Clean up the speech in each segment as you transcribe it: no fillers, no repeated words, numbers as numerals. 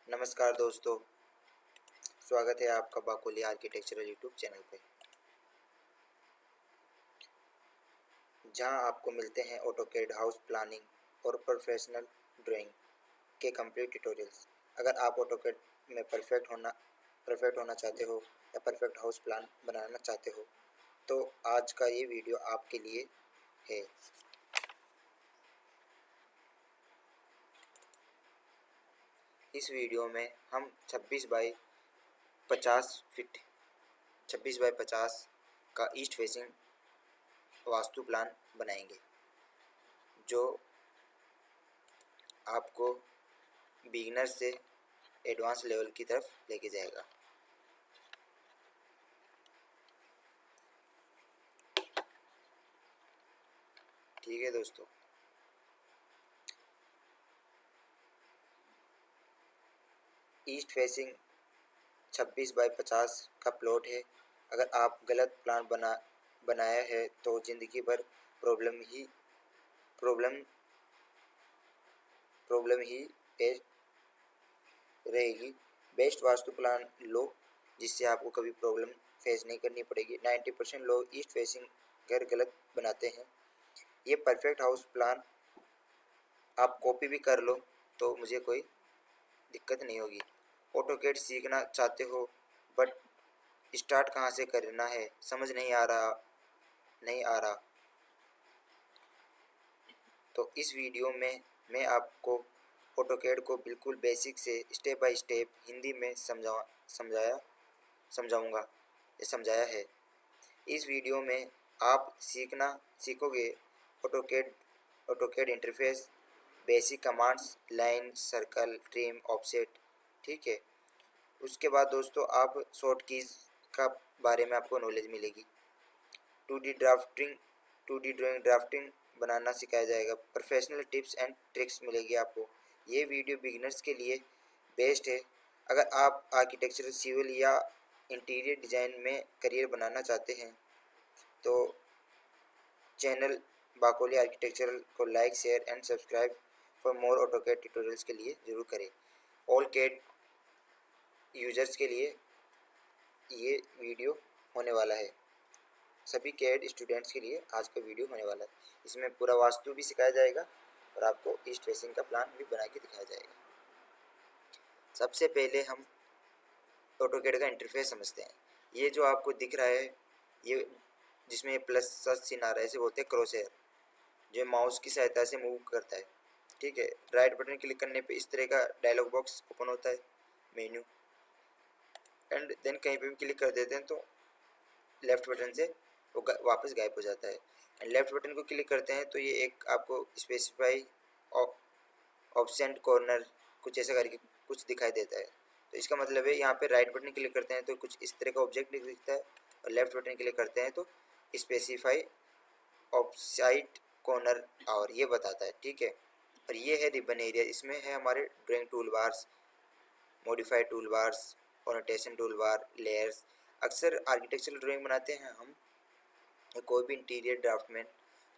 नमस्कार दोस्तों, स्वागत है आपका बाकोली आर्किटेक्चरल यूट्यूब चैनल पे, जहां आपको मिलते हैं ऑटोकैड हाउस प्लानिंग और प्रोफेशनल ड्राइंग के कंप्लीट ट्यूटोरियल्स। अगर आप ऑटोकैड में परफेक्ट होना चाहते हो या परफेक्ट हाउस प्लान बनाना चाहते हो तो आज का ये वीडियो आपके लिए है। इस वीडियो में हम 26 बाई 50 फीट 26 बाई 50 का ईस्ट फेसिंग वास्तु प्लान बनाएंगे, जो आपको बिगिनर से एडवांस लेवल की तरफ लेके जाएगा। ठीक है दोस्तों, ईस्ट फेसिंग 26 बाई 50 का प्लॉट है। अगर आप गलत प्लान बनाया है तो ज़िंदगी भर प्रॉब्लम प्रॉब्लम ही पेश रहेगी। बेस्ट वास्तु प्लान लो जिससे आपको कभी प्रॉब्लम फेस नहीं करनी पड़ेगी। 90% लोग ईस्ट फेसिंग घर गलत बनाते हैं। ये परफेक्ट हाउस प्लान आप कॉपी भी कर लो तो मुझे कोई दिक्कत नहीं होगी। ऑटोकैड सीखना चाहते हो बट स्टार्ट कहाँ से करना है समझ नहीं आ रहा तो इस वीडियो में मैं आपको ऑटोकैड को बिल्कुल बेसिक से स्टेप बाय स्टेप हिंदी में समझाया है। इस वीडियो में आप सीखोगे AutoCAD interface, basic commands, line, circle, trim, offset. ठीक है, उसके बाद दोस्तों आप शॉर्ट कीज़ का बारे में आपको नॉलेज मिलेगी। 2D ड्राफ्टिंग बनाना सिखाया जाएगा। प्रोफेशनल टिप्स एंड ट्रिक्स मिलेगी आपको। ये वीडियो बिगिनर्स के लिए बेस्ट है। अगर आप आर्किटेक्चर, सिविल या इंटीरियर डिज़ाइन में करियर बनाना चाहते हैं तो चैनल बाकोली आर्किटेक्चरल को like, share and subscribe for more AutoCAD tutorials के लिए ज़रूर करें। ऑल कैड यूजर्स के लिए ये वीडियो होने वाला है। सभी कैड स्टूडेंट्स के लिए आज का वीडियो होने वाला है। इसमें पूरा वास्तु भी सिखाया जाएगा और आपको ईस्ट फेसिंग का प्लान भी बना के दिखाया जाएगा। सबसे पहले हम ऑटोकैड का इंटरफेस समझते हैं। ये जो आपको दिख रहा है, ये जिसमें प्लस सा चिन्ह आ रहा है, इसे बोलते हैं क्रॉसहेयर, जो माउस की सहायता से मूव करता है। ठीक है, राइट बटन क्लिक करने पे इस तरह का डायलॉग बॉक्स ओपन होता है, मेन्यू, एंड देन कहीं पे भी क्लिक कर देते हैं तो लेफ्ट बटन से वो वापस गायब हो जाता है। एंड लेफ्ट बटन को क्लिक करते हैं तो ये एक आपको स्पेसिफाई ऑप्शन कॉर्नर कुछ ऐसा करके कुछ दिखाई देता है। तो इसका मतलब है यहाँ पे राइट बटन क्लिक करते हैं तो कुछ इस तरह का ऑब्जेक्ट दिखता है, और लेफ्ट बटन क्लिक करते हैं तो स्पेसिफाई ऑफसाइड कॉर्नर और ये बताता है। ठीक है, और ये है रिबन एरिया। इसमें है हमारे drawing tool bars, modified tool bars, annotation tool bar, layers. अक्सर आर्किटेक्चरल ड्राइंग बनाते हैं हम या कोई भी इंटीरियर ड्राफ्टमैन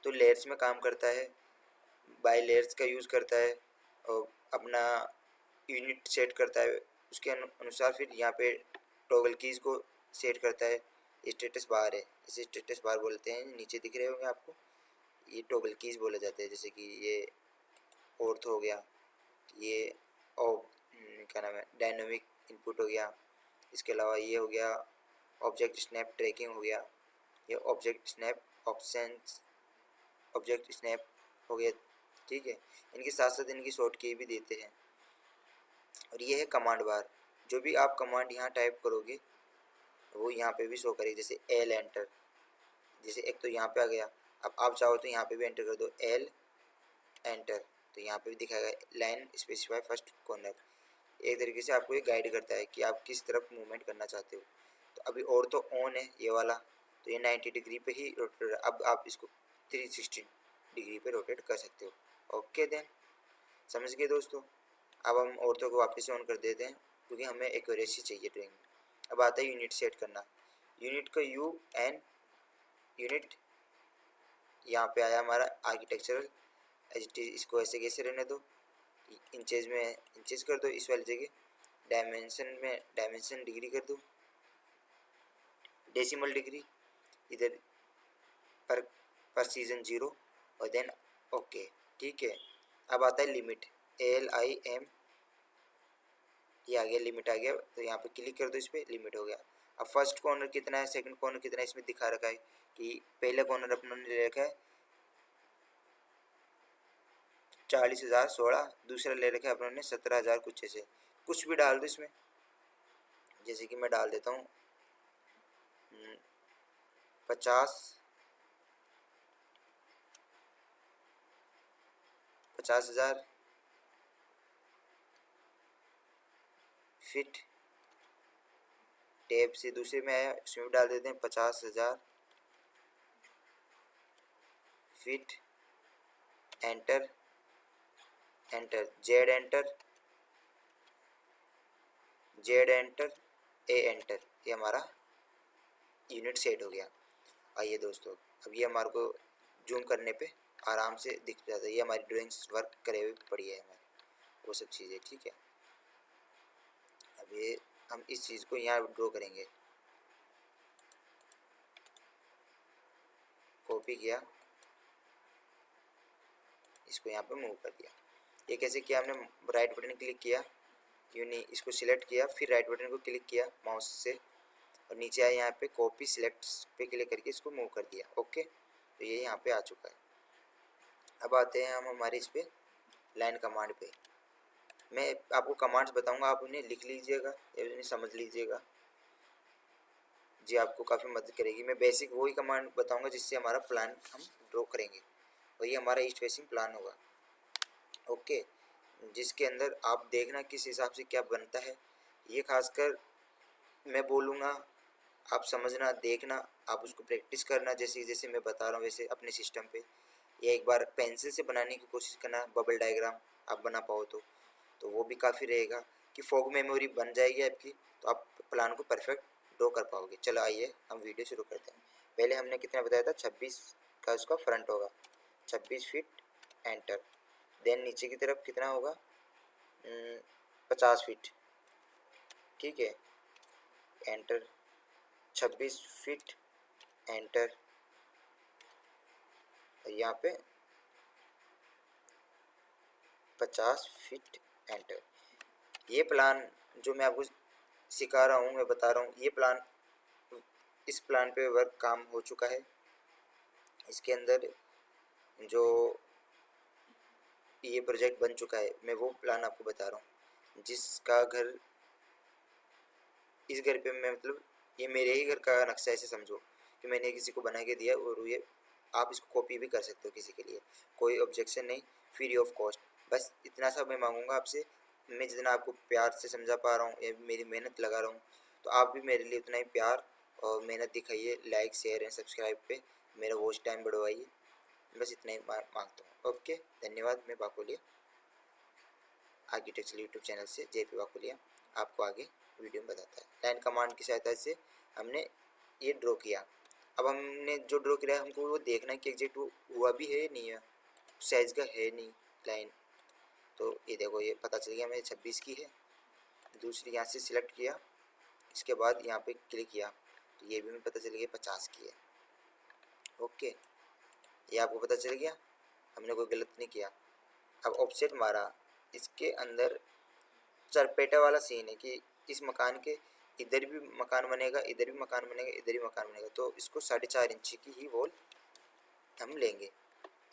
तो लेयर्स में काम करता है, बाय लेयर्स का यूज़ करता है और अपना यूनिट सेट करता है। उसके अनुसार फिर यहाँ पे टॉगल कीज़ को सेट करता है। स्टेटस बार है, इसे स्टेटस बार बोलते हैं, नीचे दिख रहे होंगे आपको, ये टॉगल कीज़ बोले जाते हैं। जैसे कि ये ऑर्थ हो गया, ये क्या नाम है, डायनामिक इनपुट हो गया। इसके अलावा ये हो गया ऑब्जेक्ट स्नैप ट्रैकिंग हो गया, ये object snap options, object snap हो गया। ठीक है, इनके साथ साथ इनकी शॉर्ट की भी देते हैं। और ये है कमांड बार, जो भी आप कमांड यहाँ टाइप करोगे वो यहाँ पे भी शो करेगी। जैसे एल एंटर, जैसे एक तो यहाँ पे आ गया, अब आप चाहो तो यहाँ पे भी एंटर कर दो, एल एंटर, तो यहाँ पे भी दिखाएगा लाइन स्पेसिफाई फर्स्ट कॉर्नर। एक तरीके से आपको ये गाइड करता है कि आप किस तरफ मूवमेंट करना चाहते हो। तो अभी और तो ऑन है ये वाला, तो ये 90 डिग्री पे ही रोटेट, अब आप इसको 360 डिग्री पे रोटेट कर सकते हो। ओके देन, समझ गए दोस्तों। अब हम औरतों को वापस से ऑन कर देते हैं क्योंकि हमें एक्यूरेसी चाहिए ड्राइंग में। अब आता है यूनिट सेट करना। यूनिट का यू एन यूनिट यहाँ पे आया हमारा आर्किटेक्चरल, इसको ऐसे कैसे रहने दो, इंचेज में इंचेज कर दो इस वाली जगह, डायमेंशन में डायमेंशन डिग्री कर दूँ, डेसिमल डिग्री, इधर पर प्रिसीजन 0 और देन ओके। ठीक है, अब आता है लिमिट, LIM, ये आ गया, लिमिट आ गया। तो यहाँ पे क्लिक कर दो, इस पर लिमिट हो गया। अब फर्स्ट कॉर्नर कितना है, सेकंड कॉर्नर कितना है, इसमें दिखा रखा है कि पहला कॉर्नर अपने ने ले रखा है 40,016, दूसरा ले रखा है अपने ने 17,000 कुछ ऐसे। कुछ भी डाल दो इसमें, जैसे कि मैं डाल देता हूँ 50,000 फिट। टैब से दूसरे में आया, इसमें डाल देते हैं 50,000 feet. Enter, enter, Z enter, Z enter, A enter, ये हमारा यूनिट सेट हो गया। आइए दोस्तों, अब ये हमारे को जूम करने पे आराम से दिख जाता है, ये हमारी ड्राइंग्स वर्क करे हुए पड़ी है हमारी, वो सब चीज़ें। ठीक है, अब ये हम इस चीज़ को यहाँ ड्रॉ करेंगे, कॉपी किया, इसको यहाँ पे मूव कर दिया। ये कैसे किया हमने, राइट बटन क्लिक किया, क्यों नहीं, इसको सिलेक्ट किया, फिर राइट बटन को क्लिक किया माउस से और नीचे आया यहाँ पे कॉपी सिलेक्ट पे क्लिक करके इसको मूव कर दिया। ओके, तो ये यहाँ पे आ चुका है। अब आते हैं हम हमारे इस पे लाइन कमांड पे। मैं आपको कमांड्स बताऊंगा, आप उन्हें लिख लीजिएगा या उन्हें समझ लीजिएगा जी, आपको काफ़ी मदद करेगी। मैं बेसिक वही कमांड बताऊंगा जिससे हमारा प्लान हम ड्रॉ करेंगे, वही हमारा ईस्ट फेसिंग प्लान होगा। ओके, जिसके अंदर आप देखना किस हिसाब से क्या बनता है, ये खासकर मैं बोलूँगा, आप समझना, देखना, आप उसको प्रैक्टिस करना, जैसे जैसे मैं बता रहा हूँ वैसे अपने सिस्टम पे, या एक बार पेंसिल से बनाने की कोशिश करना, बबल डायग्राम आप बना पाओ तो वो भी काफ़ी रहेगा कि फॉग मेमोरी बन जाएगी आपकी, तो आप प्लान को परफेक्ट ड्रॉ कर पाओगे। चलो आइए हम वीडियो शुरू करते हैं। पहले हमने कितना बताया था, 26 का उसका फ्रंट होगा, 26 फीट, एंटर। देन नीचे की तरफ कितना होगा, 50 फीट। ठीक है, एंटर, 26 फीट, एंटर, यहाँ पे 50 फीट, एंटर। ये प्लान जो मैं आपको सिखा रहा हूँ, मैं बता रहा हूँ, ये प्लान, इस प्लान पे वर्क काम हो चुका है। इसके अंदर जो ये प्रोजेक्ट बन चुका है, मैं वो प्लान आपको बता रहा हूँ। जिसका घर, इस घर पे मैं मतलब ये मेरे ही घर का नक्शा, ऐसे समझो कि मैंने किसी को बना के दिया और ये आप इसको कॉपी भी कर सकते हो किसी के लिए, कोई ऑब्जेक्शन नहीं, फ्री ऑफ कॉस्ट। बस इतना सा मैं मांगूंगा आपसे, मैं जितना आपको प्यार से समझा पा रहा हूँ या मेरी मेहनत लगा रहा हूँ, तो आप भी मेरे लिए उतना ही प्यार और मेहनत दिखाइए, लाइक शेयर एंड सब्सक्राइब पे मेरा वॉच टाइम बढ़वाइए। बस इतना ही मांगता हूँ। ओके, धन्यवाद। मैं बाकुलिया, आर्किटेक्चर यूट्यूब चैनल से JP बाकुलिया आपको आगे वीडियो में बताता है। लाइन कमांड की सहायता से हमने ये ड्रॉ किया। अब हमने जो ड्रॉ किया हमको वो देखना है कि एग्जैक्ट हुआ भी है नहीं है, साइज का है नहीं लाइन। तो ये देखो, ये पता चल गया, मैंने 26 की है। दूसरी यहाँ से सिलेक्ट किया, इसके बाद यहाँ पे क्लिक किया, तो ये भी हमें पता चल गया 50 की है। ओके, ये आपको पता चल गया, हमने कोई गलत नहीं किया। अब ऑफसेट मारा, इसके अंदर चरपेटा वाला सीन है कि इस मकान के इधर भी मकान बनेगा, इधर भी मकान बनेगा, इधर भी मकान बनेगा, तो इसको 4.5 इंची की ही वॉल हम लेंगे।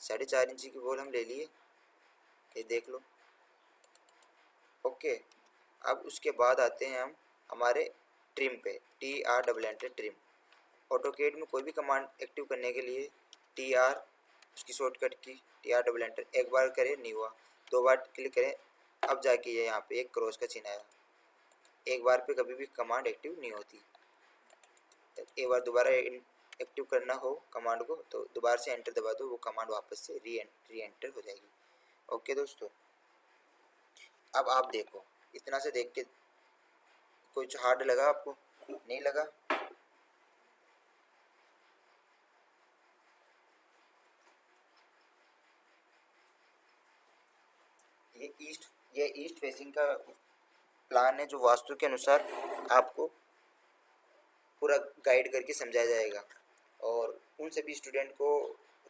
4.5 इंची की वॉल हम ले लिए, ये देख लो। ओके, अब उसके बाद आते हैं हम हमारे ट्रिम पे, TR ट्रिम। ऑटोकेड में कोई भी कमांड एक्टिव करने के लिए TR, उसकी शॉर्टकट की TR एक बार करें नहीं हुआ, 2 बार क्लिक करें, अब जाके ये यहाँ पे एक क्रॉस का चिन्ह आया। एक बार पे कभी भी कमांड एक्टिव नहीं होती, एक बार दोबारा एक्टिव करना हो कमांड को तो दोबारा से एंटर दबा दो, वो कमांड वापस से री एंटर हो जाएगी। ओके दोस्तों, अब आप देखो, इतना से देख के कुछ हार्ड लगा आपको? नहीं लगा? ये ईस्ट फेसिंग का प्लान है जो वास्तु के अनुसार आपको पूरा गाइड करके समझाया जाएगा और उन सभी स्टूडेंट को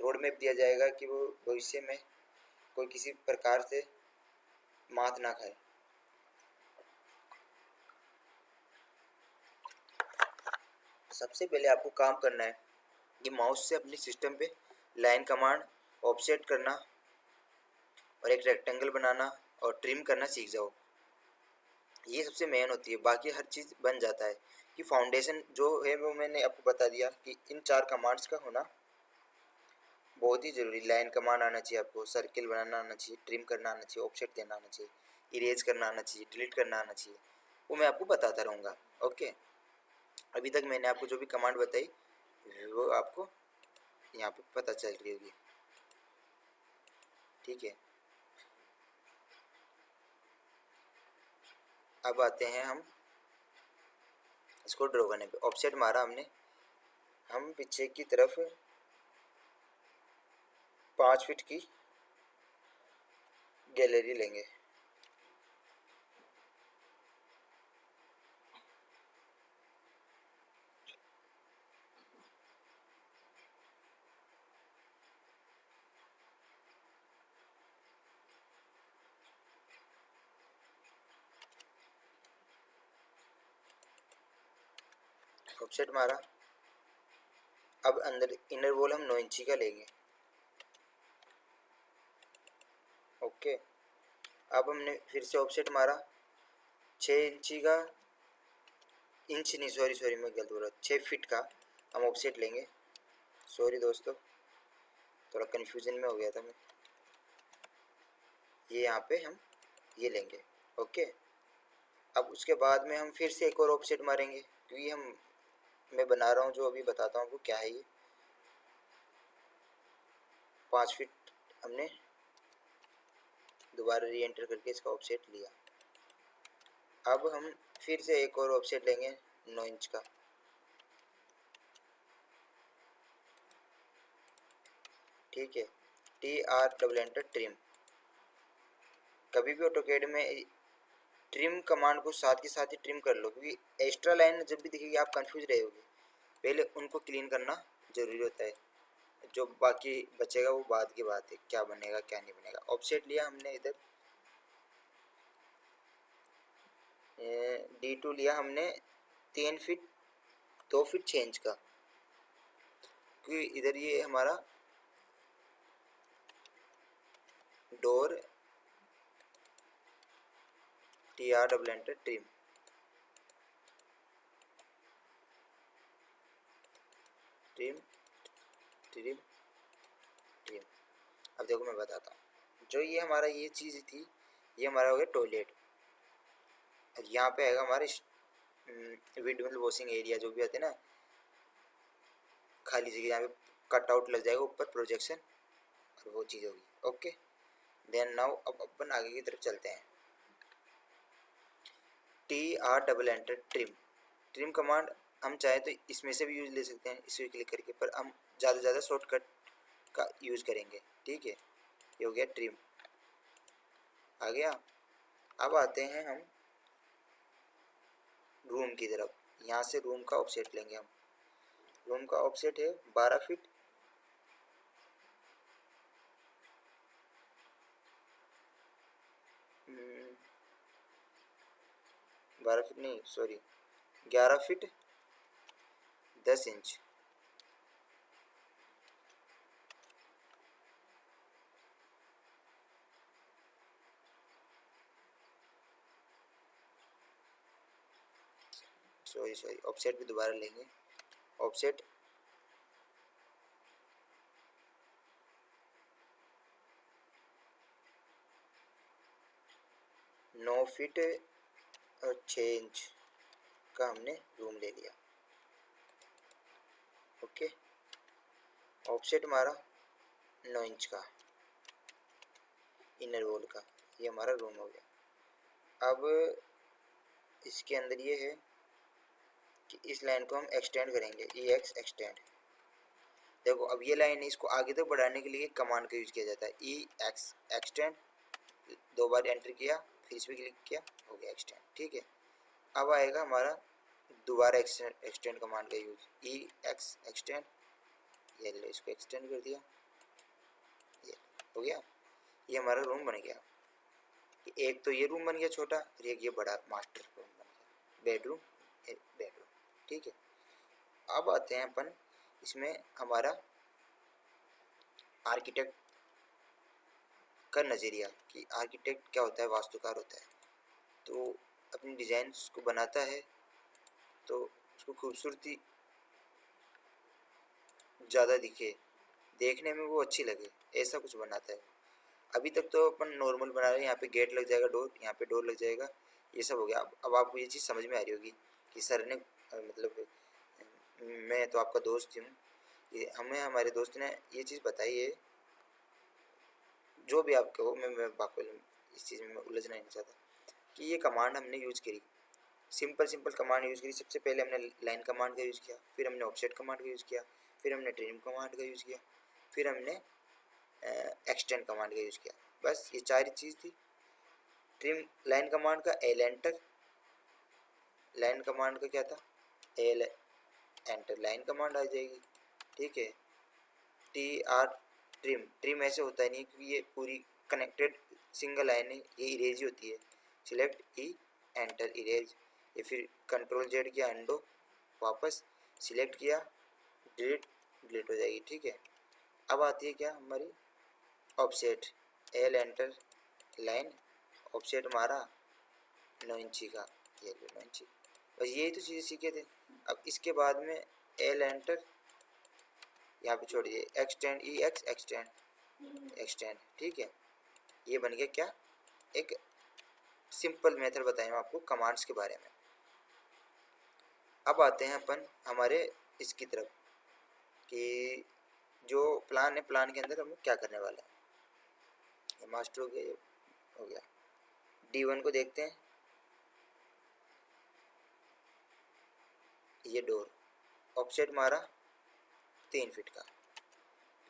रोड मैप दिया जाएगा कि वो भविष्य में कोई किसी प्रकार से मात ना खाए। सबसे पहले आपको काम करना है कि माउस से अपने सिस्टम पे लाइन कमांड ऑफसेट करना और एक रेक्टेंगल बनाना और ट्रिम करना सीख जाओ। ये सबसे मेन होती है, बाकी हर चीज़ बन जाता है। कि फाउंडेशन जो है वो मैंने आपको बता दिया कि इन 4 कमांड्स का होना बहुत ही ज़रूरी। लाइन कमांड आना चाहिए आपको, सर्किल बनाना आना चाहिए, ट्रिम करना आना चाहिए, ऑफसेट देना आना चाहिए, इरेज करना आना चाहिए, डिलीट करना आना चाहिए। वो मैं आपको बताता रहूँगा। ओके, अभी तक मैंने आपको जो भी कमांड बताई वो आपको यहाँ पे पता चल रही होगी। ठीक है, अब आते हैं हम इसको ड्रॉ करने पे। ऑफसेट मारा हमने, हम पीछे की तरफ 5 फीट की गैलरी लेंगे। ऑफसेट मारा, अब अंदर इनर वॉल हम 9 इंची का लेंगे। ओके, अब हमने फिर से ऑफसेट मारा 6 इंची का, इंच नहीं सॉरी मैं गलत बोल रहा, 6 फीट का हम ऑफसेट लेंगे। सॉरी दोस्तों, थोड़ा कन्फ्यूजन में हो गया था मैं। ये यहाँ पे हम ये लेंगे। ओके, अब उसके बाद में हम फिर से एक और ऑफसेट मारेंगे क्योंकि मैं बना रहा हूँ जो अभी बताता हूँ आपको क्या है। ये 5 फीट हमने दोबारा री एंटर करके इसका ऑफसेट लिया। अब हम फिर से एक और ऑफसेट लेंगे 9 इंच का। ठीक है, TR ट्रिम। कभी भी ऑटोकैड में ट्रिम कमांड को साथ के साथ ही ट्रिम कर लो क्योंकि एक्स्ट्रा लाइन जब भी दिखेगी आप कंफ्यूज रहोगे। पहले उनको क्लीन करना जरूरी होता है, जो बाकी बचेगा वो बाद की बात है, क्या बनेगा क्या नहीं बनेगा। ऑफसेट लिया हमने इधर D2 लिया हमने 3 फीट 2 फीट 6 इंच का, क्योंकि इधर ये हमारा door TR trim. Trim trim trim. अब देखो मैं बताता हूँ, जो ये हमारा ये चीज़ थी ये हमारा हो गया टॉयलेट। यहाँ पे आएगा हमारे विंडमिल वॉशिंग एरिया जो भी आते हैं ना, खाली जगह, यहाँ पे कट आउट लग जाएगा ऊपर प्रोजेक्शन और वो चीज़ होगी। ओके, देन नाउ अब अपन आगे की तरफ चलते हैं। TR trim. ट्रिम कमांड हम चाहे तो इसमें से भी यूज ले सकते हैं इस पर क्लिक करके, पर हम ज़्यादा से ज़्यादा शॉर्टकट का यूज करेंगे। ठीक है, ये हो गया ट्रिम, आ गया। अब आते हैं हम रूम की तरफ। यहाँ से रूम का ऑफसेट लेंगे हम। रूम का ऑफसेट है 12 फीट 12 फीट नहीं sorry 11 feet 10 inch. Sorry offset भी दोबारा लेंगे। ऑफसेट 9 फीट और 6 इंच का हमने रूम ले लिया। ओके, ऑफसेट हमारा 9 इंच का इनर वॉल का, ये हमारा रूम हो गया। अब इसके अंदर ये है कि इस लाइन को हम एक्सटेंड करेंगे, EX एक्सटेंड। देखो अब ये लाइन इसको आगे तक बढ़ाने के लिए कमांड का यूज किया जाता है, EX एक्सटेंड। 2 बार एंटर किया, फिर इस पर क्लिक किया, हो गया एक्सटेंड। ठीक है। अब आएगा हमारा दोबारा एक्सटेंड कमांड का यूज, ई एक्स एक्सटेंड, ये लो इसको एक्सटेंड कर दिया, ये हो गया। ये हमारा रूम बन गया। एक तो ये रूम बन गया छोटा और एक ये बड़ा मास्टर रूम बन गया, बेडरूम बेडरूम, ठीक है। अब आते हैं अपन इसमें हमारा आर्किटेक्ट का नज़रिया कि आर्किटेक्ट क्या होता है, वास्तुकार होता है। तो अपनी डिज़ाइन को बनाता है तो उसको खूबसूरती ज़्यादा दिखे, देखने में वो अच्छी लगे, ऐसा कुछ बनाता है। अभी तक तो अपन नॉर्मल बना रहे हैं, यहाँ पे गेट लग जाएगा, डोर, यहाँ पे डोर लग जाएगा, ये सब हो गया। अब आपको ये चीज़ समझ में आ रही होगी कि सर ने मतलब मैं तो आपका दोस्त ही हूँ, ये हमें हमारे दोस्त ने ये चीज़ बताई है। जो भी आप कहो, मैं आपको इस चीज़ में उलझना नहीं चाहता कि ये कमांड हमने यूज करी, सिंपल कमांड यूज़ करी। सबसे पहले हमने लाइन कमांड का यूज़ किया, फिर हमने ऑफसेट कमांड का यूज़ किया, फिर हमने ट्रिम कमांड का यूज़ किया, फिर हमने एक्सटेंड कमांड का यूज़ किया। बस ये चार ही चीज़ थी। ट्रिम लाइन कमांड का एल एंटर, लाइन कमांड का क्या था, एल एंटर, लाइन कमांड आ जाएगी, ठीक है। टी आर ट्रिम, ट्रिम ऐसे होता है नहीं क्योंकि ये पूरी कनेक्टेड सिंगल लाइन है, ये इरेज ही होती है। सिलेक्ट ई एंटर इरेज, ये फिर कंट्रोल जेड किया अंडो, वापस सिलेक्ट किया डिलीट, डिलीट हो जाएगी, ठीक है। अब आती है क्या हमारी offset, L enter line, offset हमारा 9 इंची का, ये 9 इंची। बस यही तो चीज़ें सीखे थे। अब इसके बाद में एल एंटर, यहाँ पे छोड़िए, एक्सटेंड ई एक्स एक्सटेंड एक्सटेंड, ठीक है। ये बन गया क्या, एक सिंपल मेथड बताएं आपको कमांड्स के बारे में। अब आते हैं अपन हमारे इसकी तरफ कि जो प्लान है, प्लान के अंदर हम क्या करने वाले हैं। ये मास्टर हो गया, हो गया। D1 को देखते हैं, ये डोर, ऑफसेट हमारा 3 फीट का,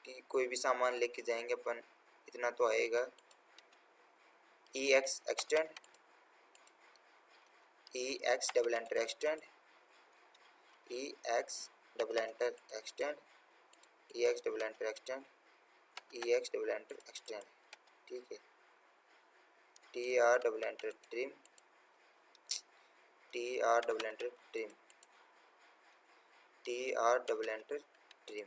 कि कोई भी सामान लेके जाएंगे अपन, इतना तो आएगा। ई एक्स एक्सटेंड, ई एक्स डबल एंटर एक्सटेंड, ई एक्स डबल एंटर एक्सटेंड, ई एक्स डबल एंटर एक्सटेंड, ई एक्स डबल एंटर एक्सटेंड, ठीक है। T R double enter trim, T R double enter trim, T R double enter trim,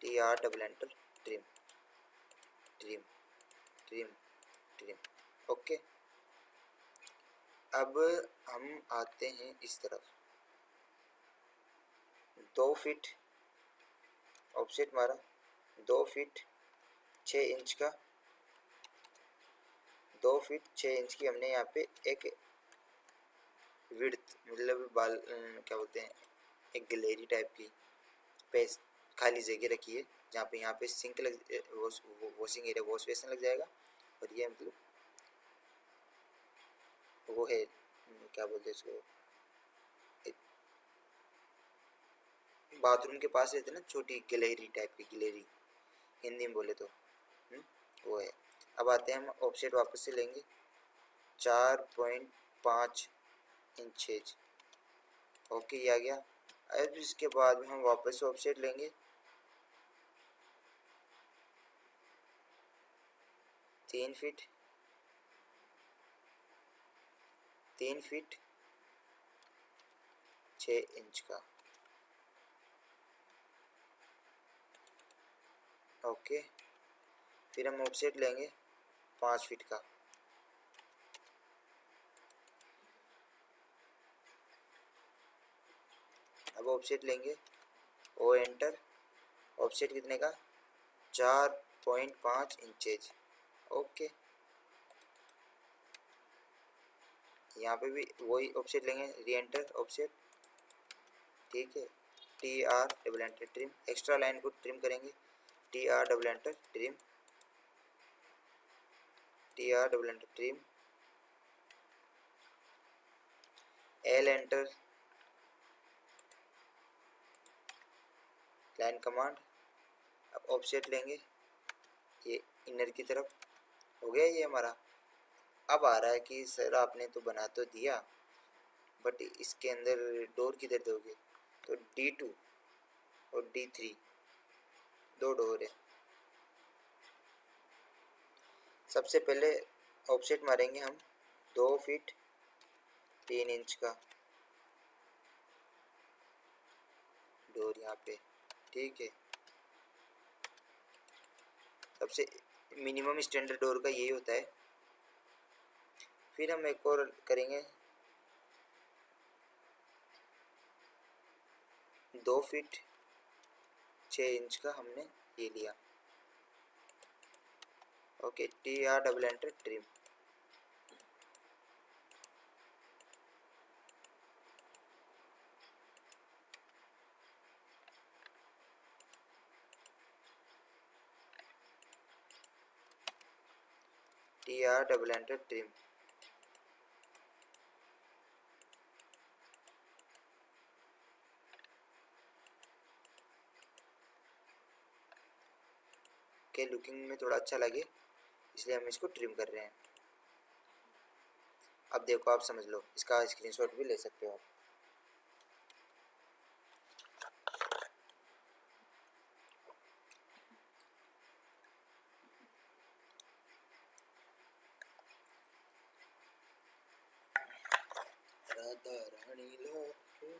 T R double enter trim, trim trim trim, okay. अब हम आते हैं इस तरफ, 2 feet offset हमारा 2 feet 6 inch का, 2 फीट 6 इंच की हमने यहाँ पे एक विड्थ मतलब बाल क्या बोलते हैं, एक गैलरी टाइप की स्पेस खाली जगह रखी है, जहाँ पे यहाँ पे सिंक लग, वॉशिंग एरिया, वॉश बेसिन लग जाएगा। और ये मतलब वो है क्या बोलते हैं इसको, बाथरूम के पास रहते ना छोटी गैलरी टाइप की, गैलरी हिंदी में बोले तो वो है। अब आते हैं हम ऑफसेट वापस से लेंगे 4.5 इंचेज, ओके ये आ गया। अब इसके बाद में हम वापस से ऑफसेट लेंगे 3 फीट 6 इंच का, ओके। फिर हम ऑफसेट लेंगे 5 फीट का, अब ऑफसेट लेंगे ओ एंटर, ऑफसेट कितने का 4.5 इंचेज, ओके। यहाँ पे भी वही ऑफसेट लेंगे, री एंटर ऑफसेट, ठीक है। T R double enter trim, extra line को ट्रिम करेंगे, T R double enter trim, T R double enter trim, L enter line command. अब ऑफसेट लेंगे ये इनर की तरफ, हो गया ये हमारा। अब आ रहा है कि सर आपने तो बना तो दिया, बट इसके अंदर डोर किधर दोगे? तो D2 और D3 दो डोर है। सबसे पहले ऑफसेट मारेंगे हम 2 फीट 3 इंच का डोर यहाँ पे, ठीक है। सबसे मिनिमम स्टैंडर्ड डोर का यही होता है। फिर हम एक और करेंगे 2 फीट 6 इंच का हमने ये लिया। Okay, TR double enter trim. TR double enter trim. के लुकिंग में थोड़ा अच्छा लगे इसलिए हम इसको ट्रिम कर रहे हैं। अब देखो, आप समझ लो, इसका स्क्रीनशॉट भी ले सकते हो आप। राधा रानी लागे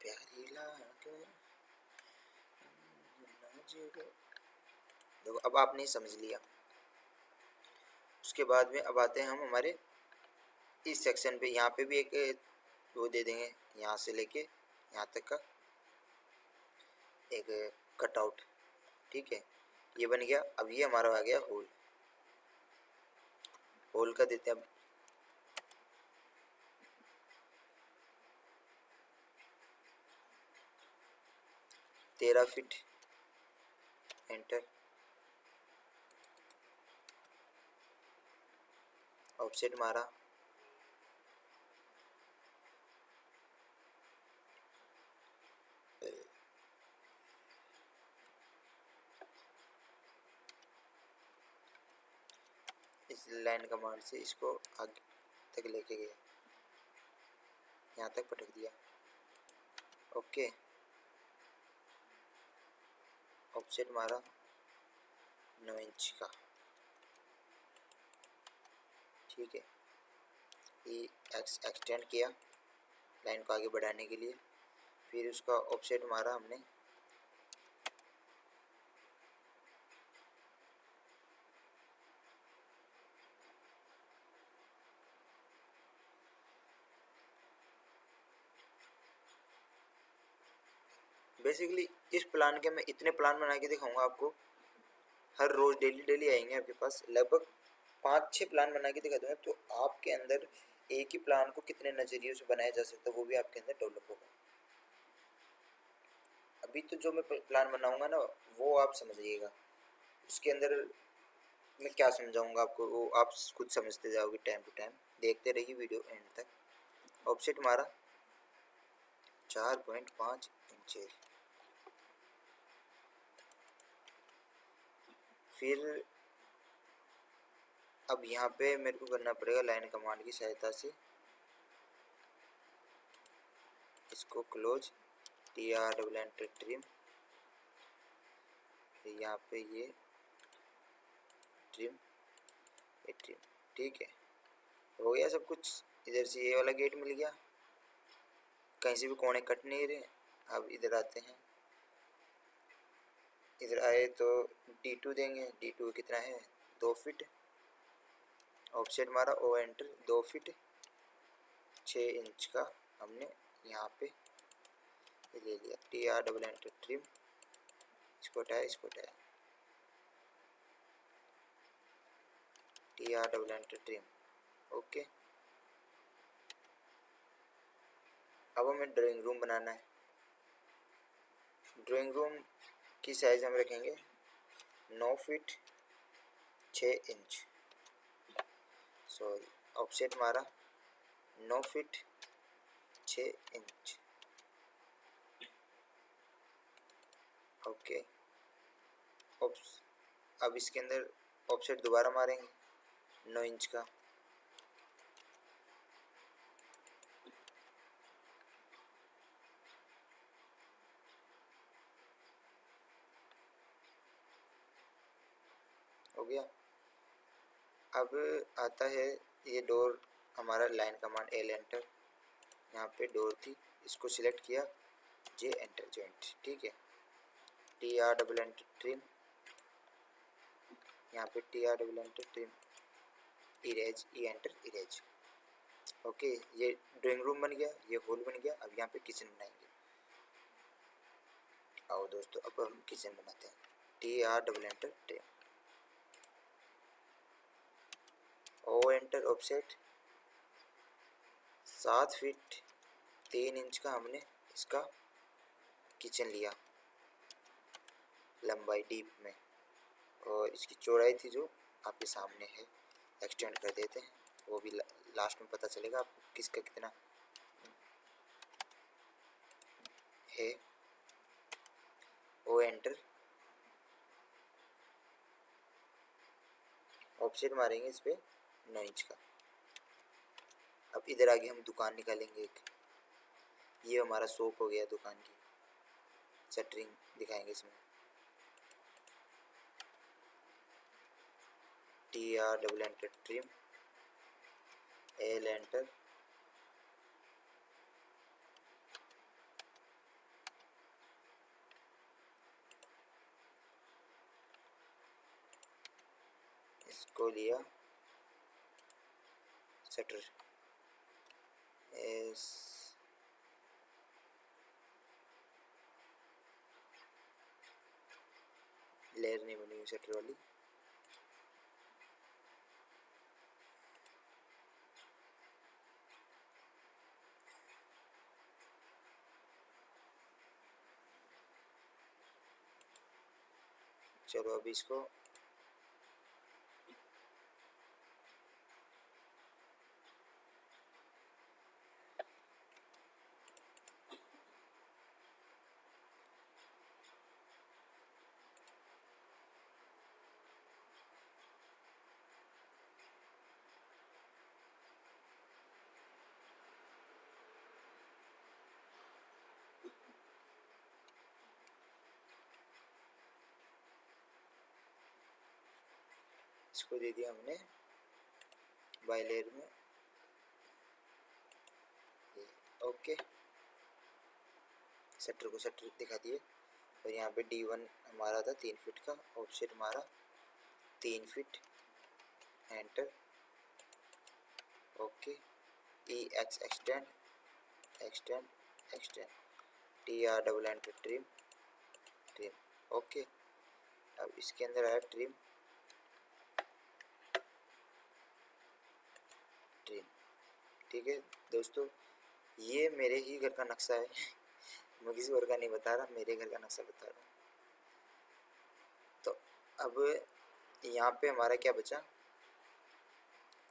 प्यारी लागे। देखो, अब आपने समझ लिया। उसके बाद में अब आते हैं हम हमारे इस सेक्शन पे। यहाँ पे भी एक वो दे देंगे, यहाँ से लेके यहाँ तक का एक कटआउट, ठीक है। ये बन गया। अब ये हमारा आ गया होल। होल का देते हैं अब 13 फीट एंटर। ऑफसेट मारा, इस लाइन कमांड से इसको आगे तक लेके गया, यहाँ तक पटक दिया। ओके, ऑफसेट मारा 9 इंच का, ठीक है। ये एक्सटेंड किया लाइन को आगे बढ़ाने के लिए। फिर उसका ऑफसेट मारा हमने बेसिकली। इस प्लान के मैं इतने प्लान बना के दिखाऊंगा आपको, हर रोज़ डेली डेली आएंगे आपके पास। लगभग 5-6 प्लान बना के दिखा दूंगा, तो आपके अंदर एक ही प्लान को कितने नज़रियों से बनाया जा सकता है वो भी आपके अंदर डेवलप होगा। अभी तो जो मैं प्लान बनाऊंगा ना वो आप समझिएगा, उसके अंदर मैं क्या समझाऊंगा आपको वो आप खुद समझते जाओगे टाइम टू टाइम। देखते रहिए वीडियो एंड तक। ऑफसेट मारा 4.5 इंच। फिर अब यहाँ पे मेरे को करना पड़ेगा लाइन कमांड की सहायता से इसको close, TR double enter trim. फिर यहाँ पे ये ट्रिम, ये ट्रिम, ठीक है। हो गया सब कुछ। इधर से ये वाला गेट मिल गया, कहीं से भी कोने कट नहीं रहे। अब इधर आते हैं, इधर आए तो D2 देंगे। D2 कितना है? 2 फीट। ऑफसेट मारा, ओ एंटर, 2 फीट 6 इंच का हमने यहाँ पे ले लिया। TR डबल एंटर ट्रिम, इसको हटाया, इसको हटाया, TR double enter trim. Okay, अब हमें ड्राइंग रूम बनाना है। ड्राइंग रूम की साइज हम रखेंगे 9 फीट 6 इंच। सॉरी, ऑफसेट मारा 9 फीट 6 इंच। ओके, अब इसके अंदर ऑफसेट दोबारा मारेंगे 9 इंच का। हो गया। अब आता है ये डोर, हमारा लाइन कमांड एल एंटर, यहाँ पे डोर थी, इसको सिलेक्ट किया, जे एंटर जॉइंट, ठीक है। T R double enter trim, यहाँ पे T R double enter trim, erase, E enter erase. Okay, ये ड्राइंग रूम बन गया, ये हॉल बन गया। अब यहाँ पे किचन बनाएंगे। आओ दोस्तों, अब हम किचन बनाते हैं। T R double enter trim, O enter offset, 7 feet 3 inch का हमने इसका किचन लिया लंबाई डीप में, और इसकी चौड़ाई थी जो आपके सामने है, एक्सटेंड कर देते हैं, वो भी लास्ट में पता चलेगा आपको किसका कितना है। ओ एंटर, ऑफसेट मारेंगे इस पे 9 इंच का। अब इधर आगे हम दुकान निकालेंगे एक, ये हमारा शॉप हो गया दुकान की, शटरिंग दिखाएंगे इसमें। T R double enter trim, L enter, इसको लिया शटर, एस लेयर नहीं बनी हुई शटर वाली, चलो अभी इसको दे दिया हमने बाय लेयर में। ओके, शटर को शटर दिखा दिए, और यहाँ पे D1 हमारा था 3 फीट का, ऑफसेट हमारा 3 feet, enter. Okay, E X extend, extend, extend, T R double enter trim, trim. Okay, अब इसके अंदर आया ट्रिम, ट्रिम। ठीक है दोस्तों, ये मेरे ही घर का नक्शा है मैं किसी और का नहीं बता रहा, मेरे घर का नक्शा बता रहा हूँ। तो अब यहाँ पे हमारा क्या बचा,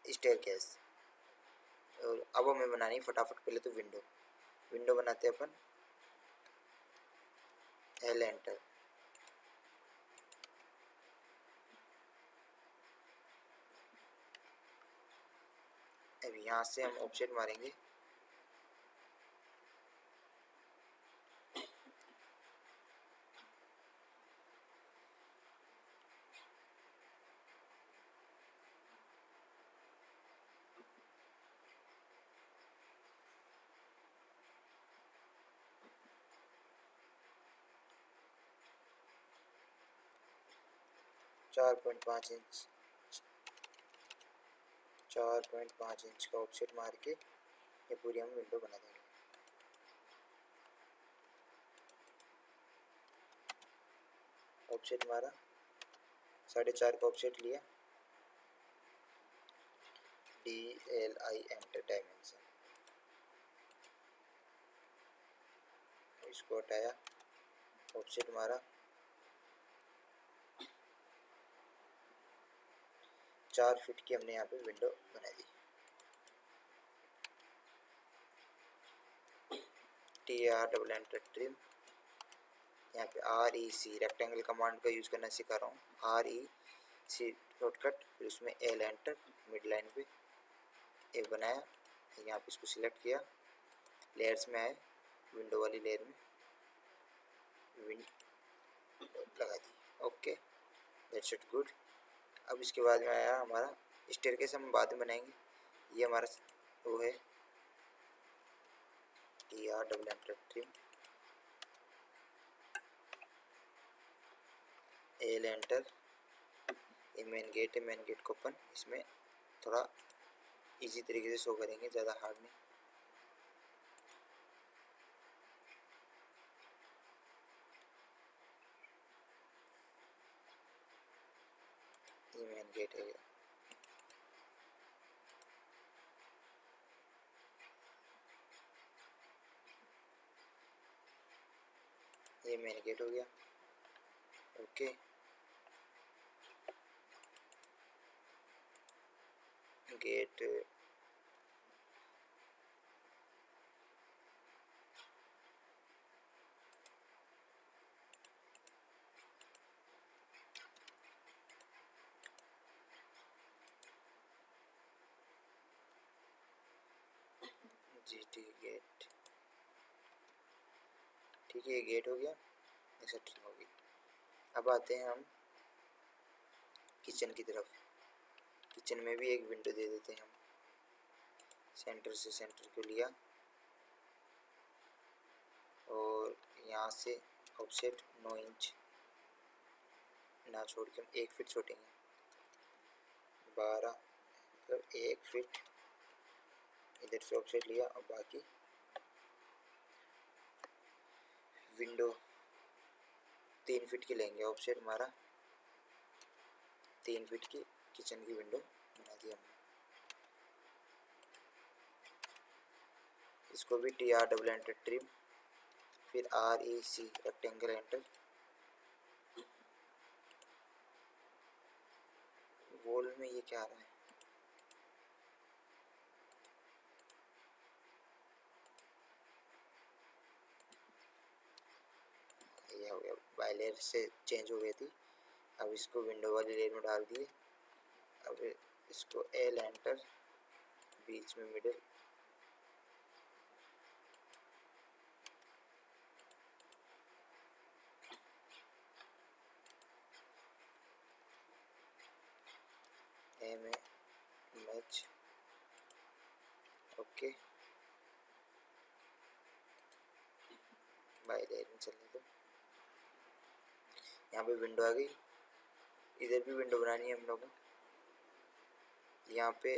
स्टेयरकेस, और अब हमें बनानी फटाफट पहले तो विंडो। विंडो बनाते हैं अपन, एल एंटर, अब यहाँ से हम ऑफसेट मारेंगे, चार पॉइंट पाँच इंच 4.5 इंच का ऑफसेट मार के ये पूरी हम विंडो बना देंगे। ऑफसेट मारा, 4.5 का ऑफसेट लिया, DLI एंटर डायमेंशन, इसको हटाया, ऑफसेट मारा, 4 फीट की हमने यहाँ पे विंडो बना दी। TR डबल एंटर ट्रिम, यहाँ पे REC रेक्टेंगल कमांड का यूज़ करना सिखा रहा हूँ, REC शॉर्टकट, फिर उसमें एल एंटर, मिड लाइन पे ए बनाया, यहाँ पे इसको सिलेक्ट किया, लेयर्स में आए, विंडो वाली लेयर में विंडो लगा दी। Okay, that's it, good. अब इसके बाद में आया हमारा स्टेयरकेस, हम बाद में बनाएंगे। ये हमारा वो है TR double enter trim, L enter, ये मेन गेट है, मेन गेट को अपन इसमें थोड़ा इजी तरीके से शो करेंगे, ज़्यादा हार्ड नहीं। ये मेन गेट है, ये मेन गेट हो गया। ओके, गेट GT गेट, ठीक है, ये गेट हो गया, सेटिंग हो गई। अब आते हैं हम किचन की तरफ। किचन में भी एक विंडो दे देते हैं हम, सेंटर से सेंटर को लिया और यहाँ से ऑफसेट 9 इंच ना छोड़ के हम 1 फीट छोड़ेंगे, 12 मतलब 1 फीट इधर से ऑफसेट लिया और बाकी विंडो 3 फीट की लेंगे। ऑफसेट हमारा 3 फीट की किचन की विंडो बना दी हमने। इसको भी TR डबल एंटर ट्रिम, फिर REC रेक्टेंगल एंटर, वॉल में ये क्या आ रहा है, ये हो गया, बाय लेयर से चेंज हो गई थी। अब इसको विंडो वाली लेयर में डाल दिए। अब इसको एल एंटर, बीच में मिडिल, ए में मैच, ओके, बाय लेयर में चलने दो। यहाँ पे विंडो आ गई, इधर भी विंडो बनानी है हम लोगों को। यहाँ पे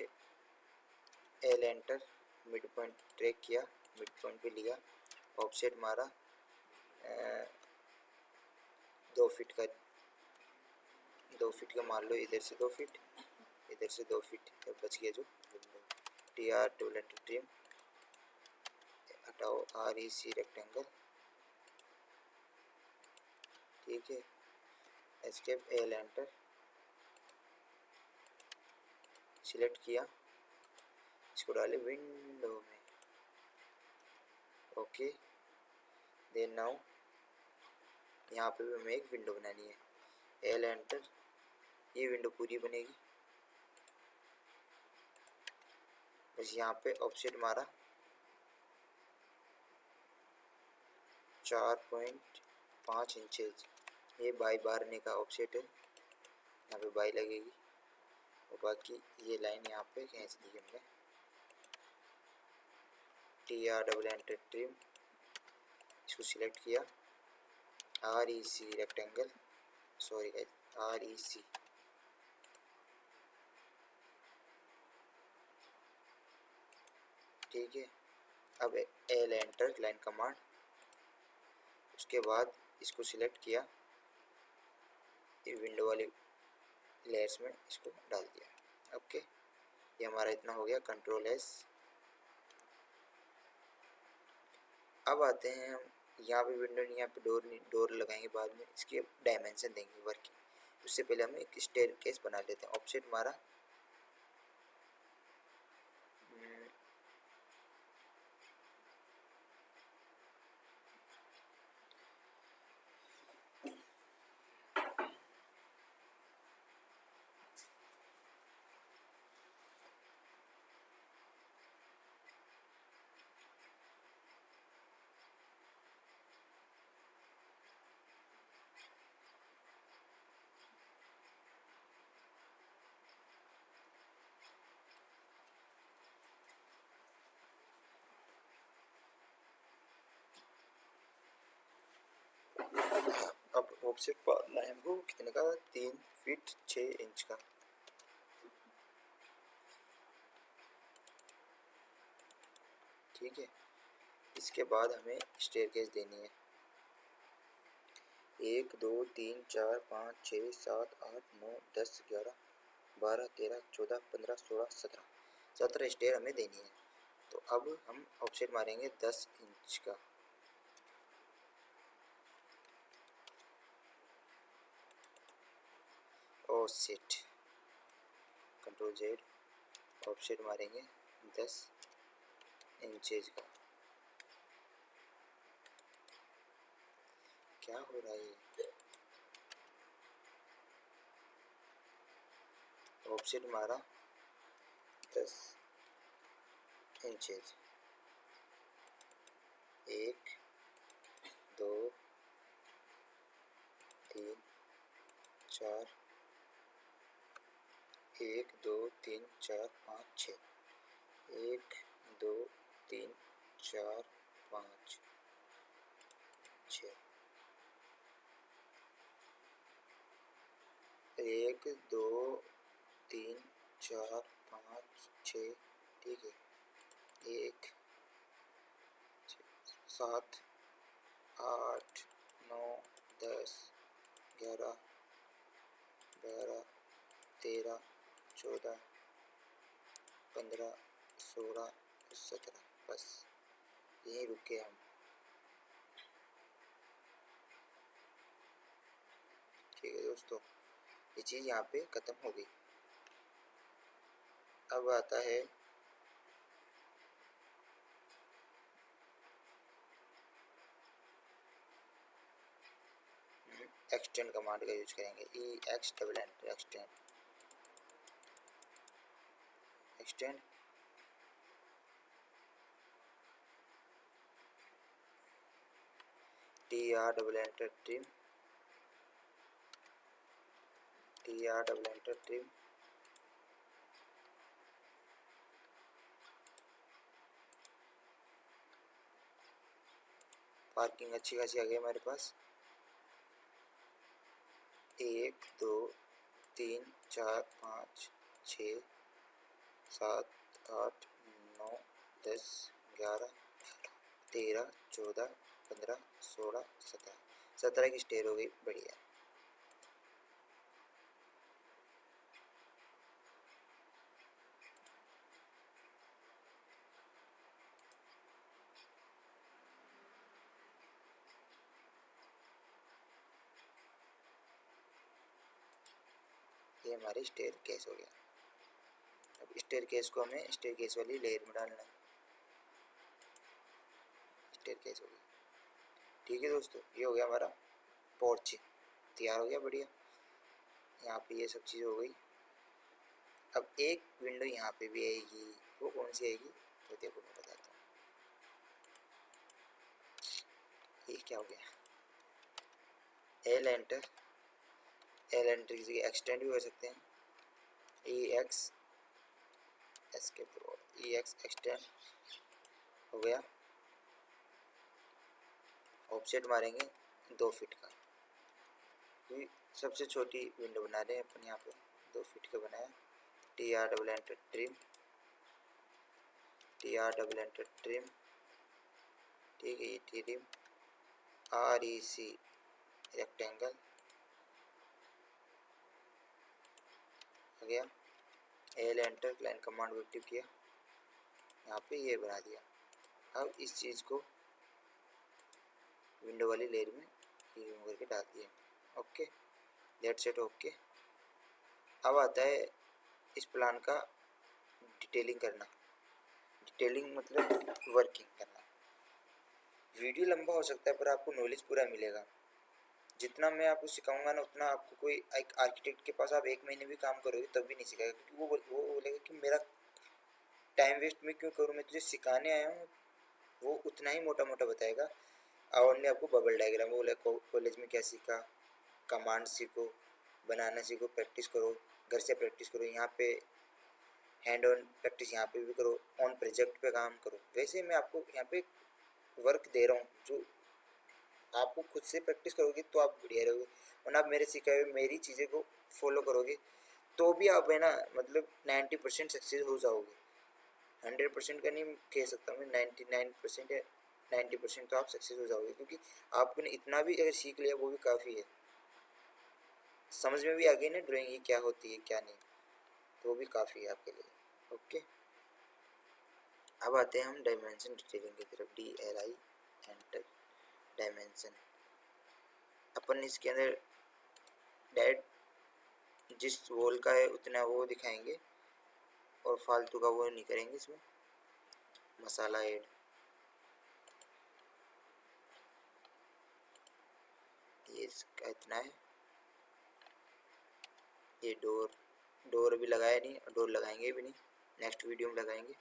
L enter, mid point track किया, मिड पॉइंट पे लिया, ऑफसेट मारा 2 फीट का, 2 फीट का मान लो, इधर से 2 फीट, इधर से 2 फीट, बच गया जो window. TR double enter trim, हटाओ REC रेक्टेंगल, ठीक है, एस्केप, एल एंटर, सिलेक्ट किया, इसको डाले विंडो में। ओके, देन नाउ यहाँ पे भी हमें एक विंडो बनानी है, एल एंटर, ये विंडो पूरी बनेगी। बस यहाँ पे ऑफसेट मारा 4.5 इंचेज, ये बाई बारने का ऑफसेट है, यहाँ पे बाई लगेगी और बाकी ये लाइन यहाँ पे खींच दी हमने। TR डबल एंटर ट्रिम, इसको सिलेक्ट किया, REC rectangle, sorry guys, REC, ठीक है। अब एल एंटर, लाइन कमांड, उसके बाद इसको सिलेक्ट किया, ये विंडो वाली लेयर्स में इसको डाल दिया। ओके, ये हमारा इतना हो गया, कंट्रोल एस। अब आते हैं हम, यहाँ पे विंडो नहीं, यहाँ पे डोर नहीं, डोर लगाएंगे बाद में, इसकी डायमेंशन देंगे वर्किंग। उससे पहले हम एक स्टेयरकेस बना लेते हैं। ऑफसेट हमारा ऑफसेट पाना है हमको कितने का, 3 फीट 6 इंच का। ठीक है, इसके बाद हमें स्टेयरकेस देनी है। 1 2 3 4 5 6 7 8 9 10 11 12 13 14 15 16 17 स्टेयर हमें देनी है। तो अब हम ऑफसेट मारेंगे 10 इंच का। ऑफसेट कंट्रोल जेड, ऑफसेट मारेंगे 10 इंचेज का। क्या हो रहा है ये, ऑफसेट मारा 10 इंचेज। 1 2 3 4 1 2 3 4 5 6 1 2 3 4 5 6 1 2 3 4 5 6। ठीक है, 1 7 8 9 10 11 12 13 14 15 16 17। बस यहीं रुके हम। ठीक है दोस्तों, ये चीज़ यहाँ पे ख़त्म हो गई। अब आता है एक्सटेंड कमांड का यूज करेंगे। EX double enter extend, extend TR double enter trim, TR double enter trim. Parking अच्छी खासी आ गई हमारे पास। 1 2 3 4 5 6 7 8 9 10 11 13 14 15 16 17 की स्टेयर हो गई। बढ़िया। ये हमारी स्टेयर केस हो गया। अब स्टेयर केस को हमें स्टेयर केस वाली लेयर में डालना है। स्टेयर केस हो गया। ठीक है दोस्तों, ये हो गया हमारा पोर्च, तैयार हो गया। बढ़िया, यहाँ पे ये सब चीज़ हो गई। अब एक विंडो यहाँ पे भी आएगी, वो कौन सी आएगी तो देखो मैं बताता हूँ। ये क्या हो गया, एल एंटर, एल एंटर की जगह एक्सटेंड भी हो सकते हैं। EX एस्केप, EX एक्सटेंड हो गया। ऑफसेट मारेंगे 2 फीट का, क्योंकि सबसे छोटी विंडो बना रहे हैं अपन यहाँ पे। 2 फीट का बनाया। TR double enter trim, TR double enter trim. ठीक है, ये ट्रिम REC रेक्टेंगल हो गया। एल एंटर लाइन कमांड को एक्टिव किया, यहाँ पे ये बना दिया। अब इस चीज़ को विंडो वाली लेयर में रिमूव करके डाल दिया। Okay, that's it. ओके, अब आता है इस प्लान का डिटेलिंग करना। डिटेलिंग मतलब वर्किंग करना। वीडियो लंबा हो सकता है पर आपको नॉलेज पूरा मिलेगा। जितना मैं आपको सिखाऊंगा ना, उतना आपको कोई एक आर्किटेक्ट के पास आप 1 महीने भी काम करोगे तब भी नहीं सिखाएगा, क्योंकि वो बोलेगा कि मेरा टाइम वेस्ट मैं क्यों करूँ, मैं तुझे सिखाने आया हूँ। वो उतना ही मोटा मोटा बताएगा। और ने आपको बबल डायग्राम, वो बोले कॉलेज में क्या सीखा, कमांड सीखो, बनाना सीखो, प्रैक्टिस करो, घर से प्रैक्टिस करो, यहाँ पे हैंड ऑन प्रैक्टिस यहाँ पे भी करो, ऑन प्रोजेक्ट पे काम करो। वैसे मैं आपको यहाँ पे वर्क दे रहा हूँ जो आपको खुद से प्रैक्टिस करोगे तो आप बढ़िया रहोगे, वरना आप मेरे सिखाए हुए मेरी चीज़ें को फॉलो करोगे तो भी आप है ना मतलब 90% सक्सेस हो जाओगे। 100% का नहीं कह सकता मैं, 99% या 90% तो आप सक्सेस हो जाओगे, क्योंकि आपने इतना भी अगर सीख लिया वो भी काफ़ी है। समझ में भी आ गई ना ड्राइंग ये क्या होती है क्या नहीं, तो वो भी काफ़ी है आपके लिए। ओके, अब आते हैं हम डायमेंशन डिटेलिंग की तरफ। DLI enter dimension. अपन इसके अंदर डायरेक्ट जिस वॉल का है उतना वो दिखाएंगे और फालतू का वो नहीं करेंगे। इसमें मसाला ऐड, ये इसका इतना है। ये डोर अभी लगाया नहीं, डोर लगाएंगे भी नहीं, नेक्स्ट वीडियो में लगाएंगे।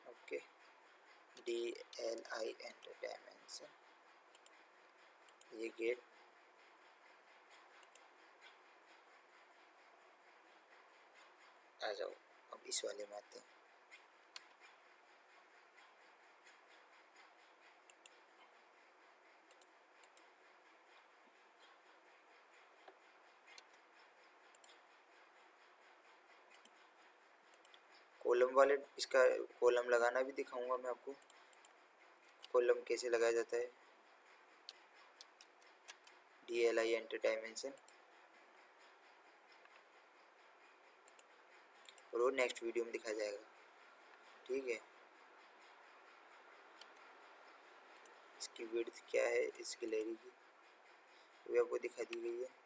Okay, DLI enter dimension. ये गेट आ जाओ, अब इस वाले में आते हैं। कॉलम वाले, इसका कॉलम लगाना भी दिखाऊंगा मैं आपको, कॉलम कैसे लगाया जाता है। DLI एंटर डायमेंशन, और वो नेक्स्ट वीडियो में दिखाया जाएगा। ठीक है, इसकी विड्थ क्या है, इस गैलरी की वो आपको दिखा दी गई है।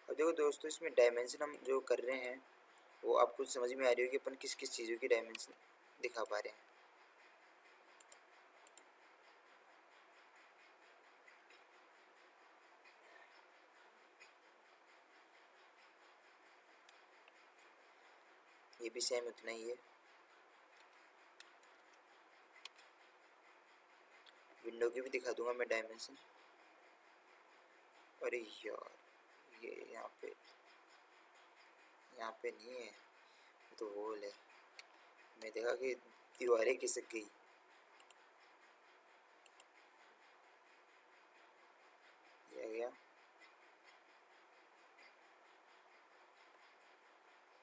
अब देखो दोस्तों, इसमें डायमेंशन हम जो कर रहे हैं वो आपको समझ में आ रही होगी अपन किस किस चीज़ों की डायमेंशन दिखा पा रहे हैं। ये भी सेम उतना ही है। विंडो की भी दिखा दूंगा मैं डायमेंशन। अरे यार, ये यहाँ पे नहीं है, ये तो वॉल है। मैं देखा कि दीवारें खिसक गई। ये आ गया।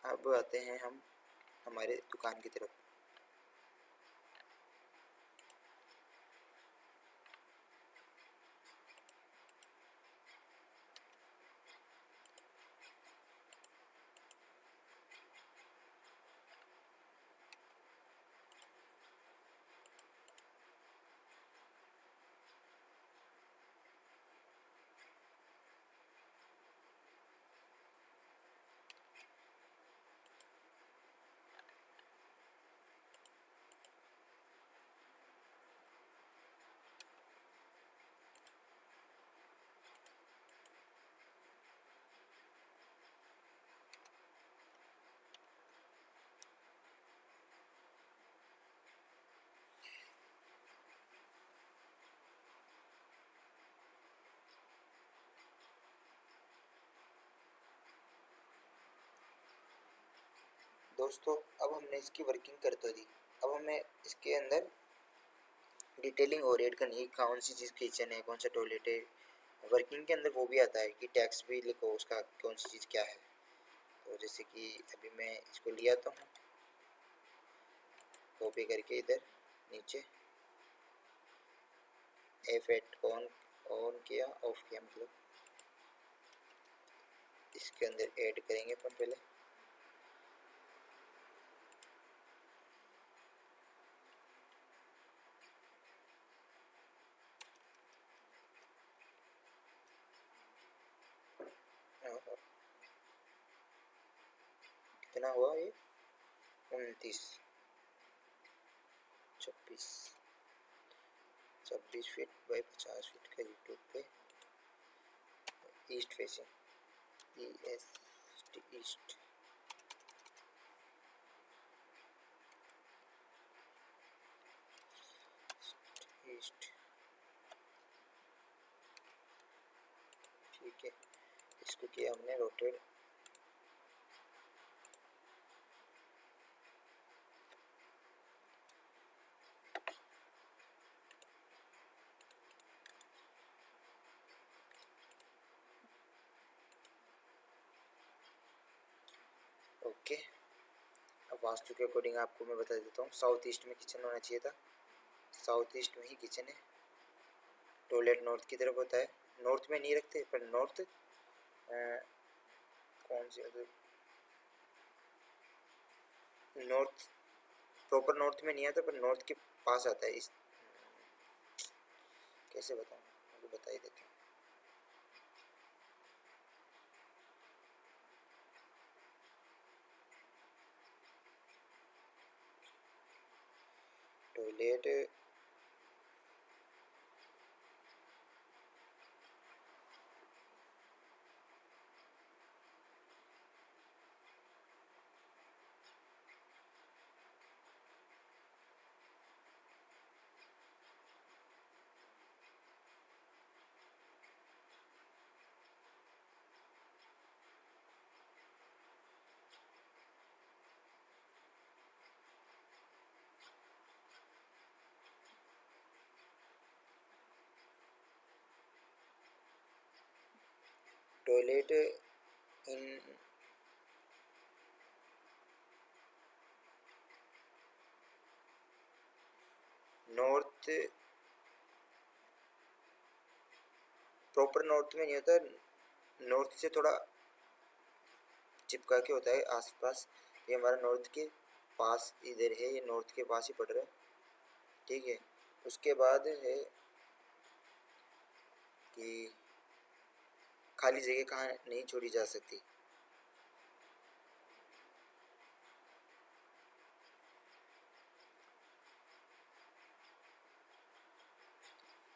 अब आते हैं हम हमारे दुकान की तरफ। दोस्तों अब हमने इसकी वर्किंग कर तो दी। अब हमें इसके अंदर डिटेलिंग और ऐड करनी है, कौन सी चीज़ किचन है, कौन सा टॉयलेट है। वर्किंग के अंदर वो भी आता है कि टैक्स भी लिखो उसका, कौन सी चीज़ क्या है। तो जैसे कि अभी मैं इसको लिया तो हूँ कॉपी करके इधर नीचे F8 ऑन किया, ऑफ किया, मतलब इसके अंदर ऐड करेंगे अपन पहले। कितना हुआ ये? 29, 26 फीट बाई 50 फीट का यूट्यूब पे east facing, EST east. East ठीक है, इसको किया हमने रोटेट। ओके, अब वास्तु के अकॉर्डिंग आपको मैं बता देता हूँ। साउथ ईस्ट में किचन होना चाहिए था, साउथ ईस्ट में ही किचन है। टॉयलेट नॉर्थ की तरफ होता है, नॉर्थ में नहीं रखते पर नॉर्थ कौन सी मतलब नॉर्थ प्रॉपर नॉर्थ में नहीं आता पर नॉर्थ के पास आता है। इस कैसे बताऊँ, आपको बता ही देता हूँ। टॉयलेट टॉयलेट इन नॉर्थ, प्रॉपर नॉर्थ में नहीं होता, नॉर्थ से थोड़ा चिपका के होता है आसपास। ये हमारा नॉर्थ के पास इधर है, ये नॉर्थ के पास ही पड़ रहा है, ठीक है। उसके बाद है कि खाली जगह कहाँ नहीं छोड़ी जा सकती।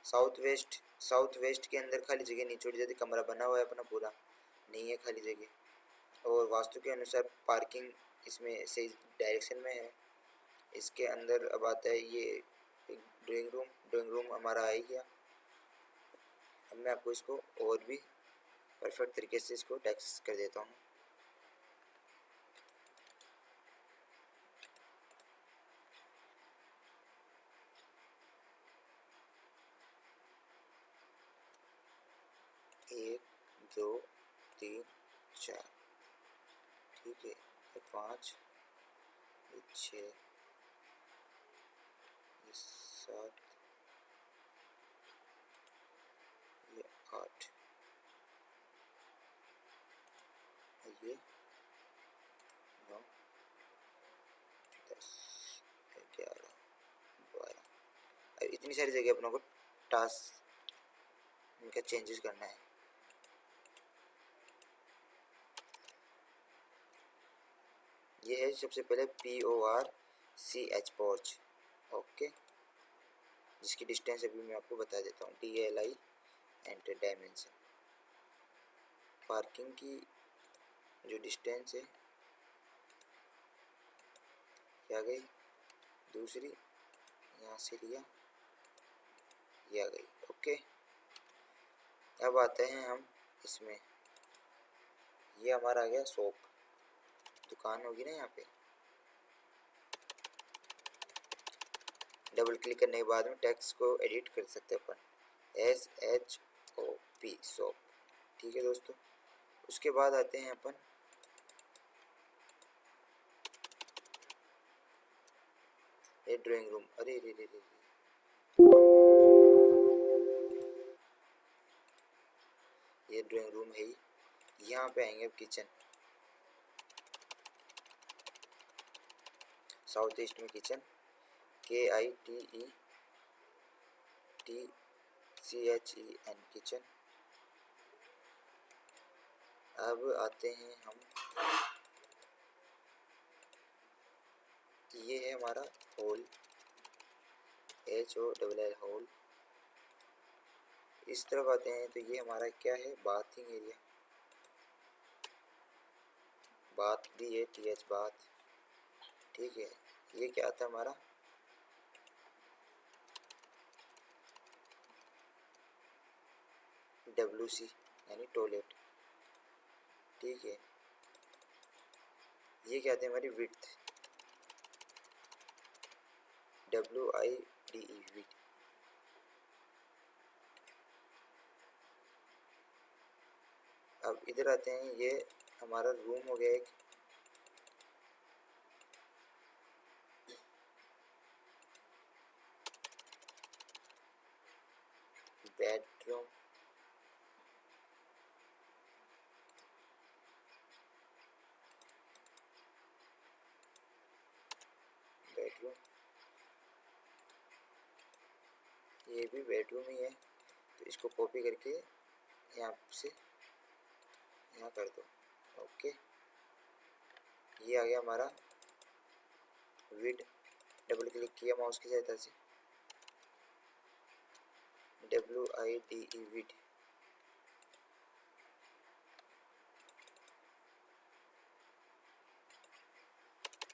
साउथ वेस्ट के अंदर खाली जगह नहीं छोड़ी जाती, कमरा बना हुआ है अपना पूरा, नहीं है खाली जगह। और वास्तु के अनुसार पार्किंग इसमें सही डायरेक्शन में है। इसके अंदर अब आता है ये ड्राइंग रूम हमारा आ ही गया। अब मैं आपको इसको और भी परफेक्ट तरीके से इसको टेक्स्ट कर देता हूँ। एक, दो, तीन, चार, ठीक है, 5, 6, 7, 8, ये 9, 10, 11, 12। अब इतनी सारी जगह अपनों को टास्क इनका चेंजेस करना है। ये है सबसे पहले PORCH पोर्च, ओके, जिसकी डिस्टेंस अभी मैं आपको बता देता हूँ। DLI enter dimension. पार्किंग की जो डिस्टेंस है ये आ गई, दूसरी यहाँ से लिया, ये आ गई, ओके। अब आते हैं हम इसमें, ये हमारा आ गया शॉप, दुकान होगी ना यहाँ पे, डबल क्लिक करने के बाद में टेक्स्ट को एडिट कर सकते हैं अपन, SHOP शॉप। ठीक है दोस्तों, उसके बाद आते हैं अपन ये ड्राइंग रूम। अरे रे रे रे, ये ड्राइंग रूम है ही। यहाँ पे आएंगे अब किचन, साउथ ईस्ट में किचन, KITETCHEN किचन। अब आते हैं हम, ये है हमारा हॉल, HOLL हॉल। इस तरफ आते हैं तो ये हमारा क्या है, बाथिंग एरिया, बाथ भी है, TH बाथ। ठीक है, ये क्या आता है हमारा, WC यानी टॉयलेट। ठीक है, ये क्या आते हैं हमारी विड्थ, WIDE विड्थ। अब इधर आते हैं, ये हमारा रूम हो गया एक, बेडरूम, बेडरूम, ये भी बेडरूम ही है। तो इसको कॉपी करके यहाँ से यहाँ कर दो। ओके, ये आ गया हमारा विड। डबल क्लिक किया माउस की सहायता से, WIDE wide.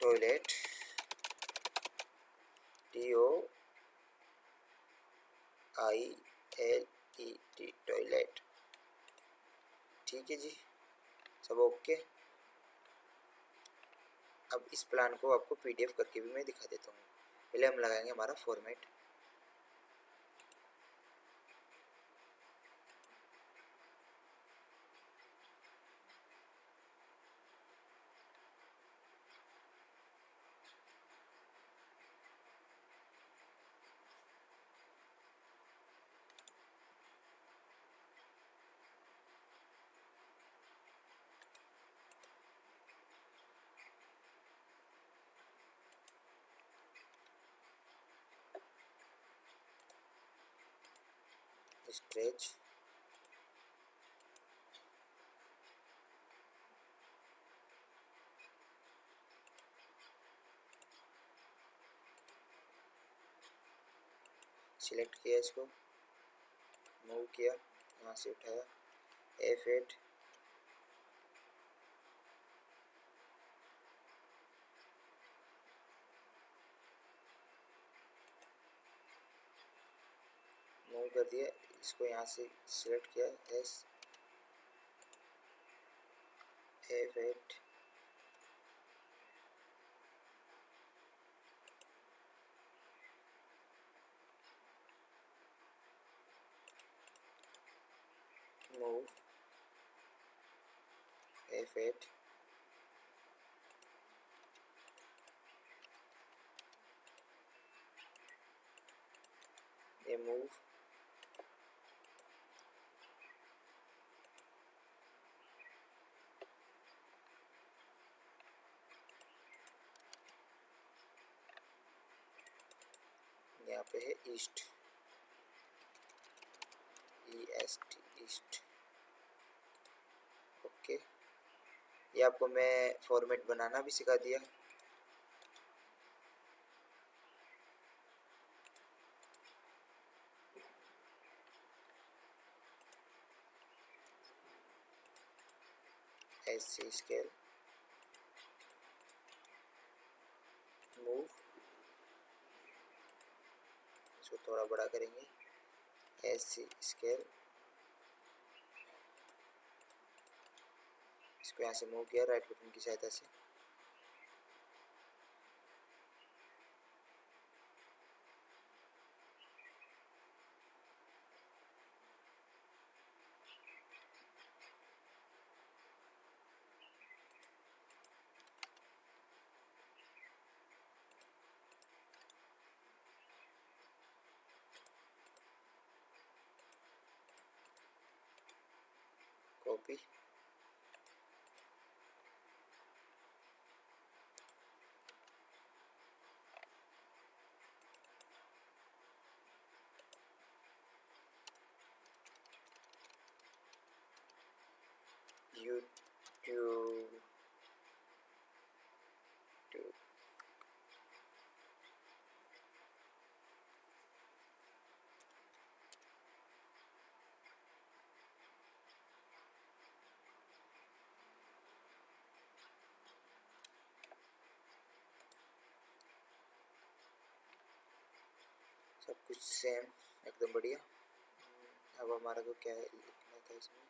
Toilet, TOILET toilet. ठीक है जी, सब ओके। अब इस प्लान को आपको PDF करके भी मैं दिखा देता हूँ। पहले हम लगाएंगे हमारा फॉर्मेट, स्ट्रेच, सिलेक्ट किया, इसको मूव किया, यहाँ से उठाया, F8, मूव कर दिया, इसको यहाँ से सिलेक्ट किया, F8, मूव, F8, ये मूव, यहाँ पे है ईस्ट, EST ईस्ट। ओके, ये आपको मैं फॉर्मेट बनाना भी सिखा दिया। SC स्केल, मूव, इसको थोड़ा बड़ा करेंगे, SC स्केल, इसको यहाँ से मूव किया राइट बटन की सहायता से, कॉपी, यूट्यूब सब कुछ सेम, एकदम बढ़िया। अब हमारा को क्या लिखना था इसमें,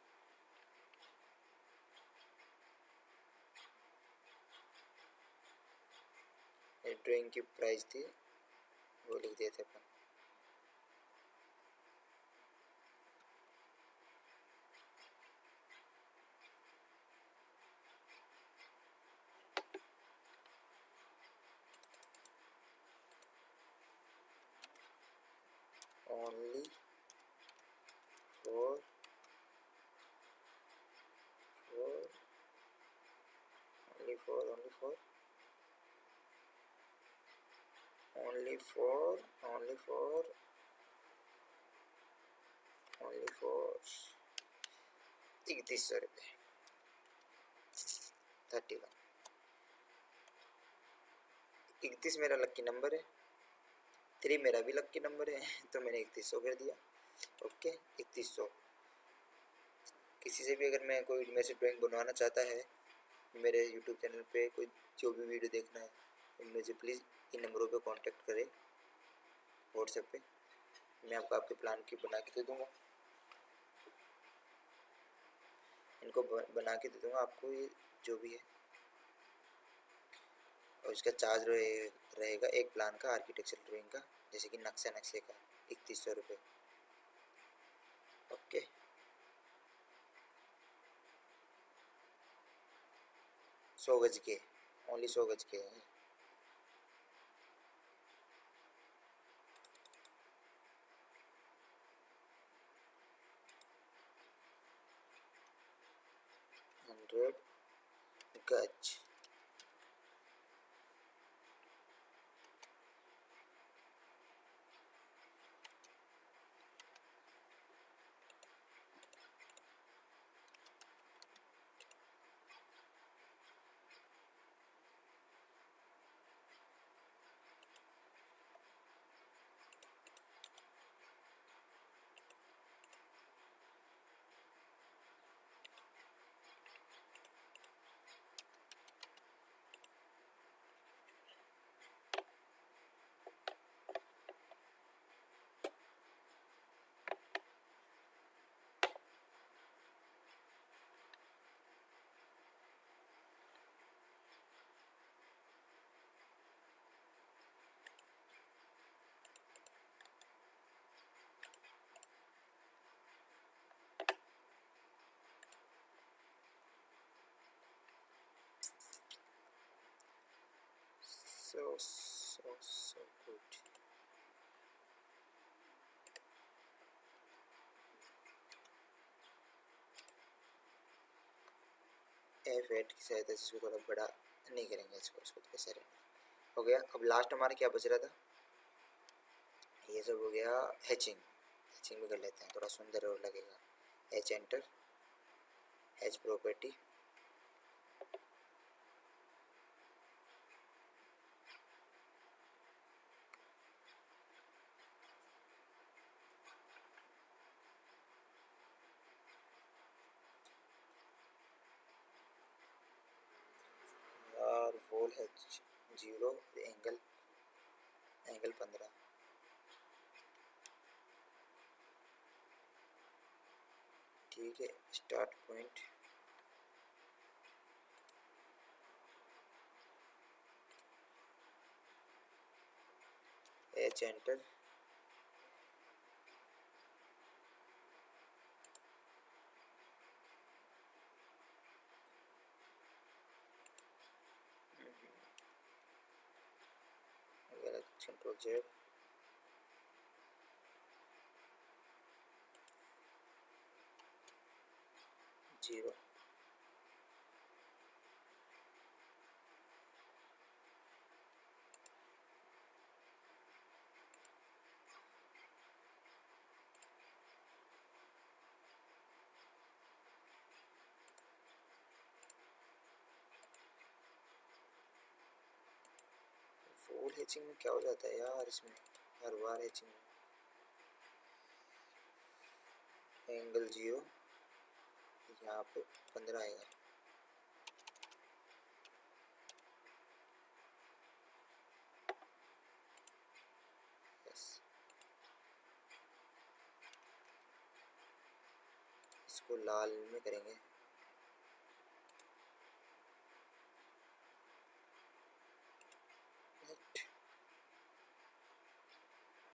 ड्राइंग की प्राइस थी वो लिख दिए थे अपन। Only for only for only for only for only for only for 3100 रुपये 31। 31 मेरा लक्की नंबर है, 3 मेरा भी लक्की नंबर है, तो मैंने 3100 कर दिया। ओके 3100। किसी से भी अगर मैं कोई मेरे से ड्राइंग बनवाना चाहता है, मेरे यूट्यूब चैनल पे कोई जो भी वीडियो देखना है, तो मुझे प्लीज़ इन नंबरों पे कांटेक्ट करें व्हाट्सएप पे, मैं आपको आपके प्लान की बना के दे दूँगा, इनको बना के दे दूँगा आपको, ये जो भी है। और इसका चार्ज रहेगा एक प्लान का आर्किटेक्चर ड्राइंग का, जैसे कि नक्शे का 3100 रुपये। ओके 100 गज के, ओनली 100 गज के हैं। गज so good। F8 की सहायता से इसको थोड़ा बड़ा नहीं करेंगे, इसको तो कैसे रहना हो गया। अब लास्ट हमारा क्या बच रहा था, ये सब हो गया। हैचिंग भी कर लेते हैं, थोड़ा सुंदर और लगेगा। H एंटर, H प्रॉपर्टी, और वोल H 0, एंगल 15, ठीक है। Start point H enter, control Z, 0। Full hatching में क्या हो जाता है यार, इसमें हर बार हैचिंग में एंगल 0, यहाँ पे 15 आएगा। बस इसको लाल में करेंगे।